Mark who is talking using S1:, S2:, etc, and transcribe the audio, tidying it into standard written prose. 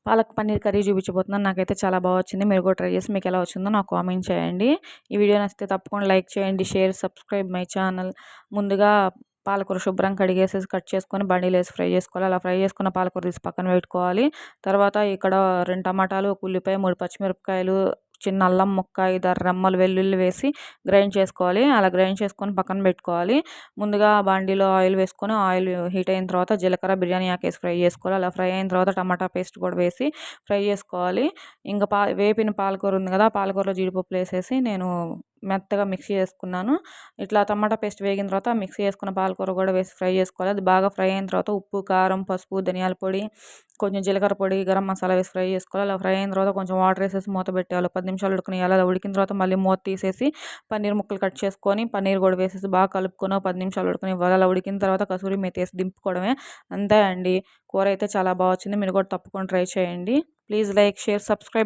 S1: Palak paneer curry చూపించబోతున్నాను. నాకైతే చాలా బాగా వచ్చింది. మీరు కూడా ట్రై చేసి మీకు ఎలా వచ్చిందో నాకు కామెంట్ చేయండి. ఈ వీడియో నచ్చితే తప్పకుండా లైక్ చేయండి, షేర్, సబ్స్క్రైబ్ మై ఛానల్. ముందుగా పాలకూర శుభ్రం కడిగేసేసి కట్ చేసుకొని బండిలో వేసి ఫ్రై చేసుకోవాలి. అలా ఫ్రై చేసుకున్న పాలకూర తీసి పక్కన పెట్టుకోవాలి. తర్వాత ఇక్కడ 2 టమాటాలు, ఒక ఉల్లిపాయ, 3 పచ్చిమిరపకాయలు, చిన్న అల్లం ముక్క, 5-6 రెమ్మలు వెల్లుల్లి వేసి గ్రైండ్ చేసుకోవాలి. అలా గ్రైండ్ చేసుకొని పక్కన పెట్టుకోవాలి. ముందుగా బాండీలో ఆయిల్ వేసుకొని ఆయిల్ హీట్ అయిన తర్వాత జీలకర్ర, బిర్యానీ ఆకు వేసి ఫ్రై చేసుకోవాలి. అలా ఫ్రై అయిన తర్వాత టమాటా పేస్ట్ కూడా వేసి ఫ్రై చేసుకోవాలి. ఇంకా వేపిన పాలకూర ఉంది కదా, పాలకూరలో జీడిపప్పులు వేసేసి నేను మెత్తగా మిక్సీ చేసుకున్నాను. ఇట్లా టమాటా పేస్ట్ వేగిన తర్వాత మిక్సీ చేసుకున్న పాలకూర కూడా వేసి ఫ్రై చేసుకోవాలి. అది బాగా ఫ్రై అయిన తర్వాత ఉప్పు, కారం, పసుపు, ధనియాల పొడి, కొంచెం జీలకర్ర పొడి, గరం మసాలా వేసి ఫ్రై చేసుకోవాలి. అలా ఫ్రై అయిన తర్వాత కొంచెం వాటర్ వేసేసి మూత పెట్టాలి. 10 నిమిషాలు ఉడకనియాలి. అలా ఉడికిన తర్వాత మళ్ళీ మూత తీసేసి పన్నీర్ ముక్కలు కట్ చేసుకొని పన్నీర్ కూడా వేసేసి బాగా కలుపుకొని 10 నిమిషాలు ఉడకనివ్వాలి. అలా ఉడికిన తర్వాత కసూరి మేతి వేసి దింపుకోవడమే. అంతే అండి. కూర అయితే చాలా బాగా వచ్చింది. మీరు కూడా తప్పకుండా ట్రై చేయండి. Please like, share, subscribe.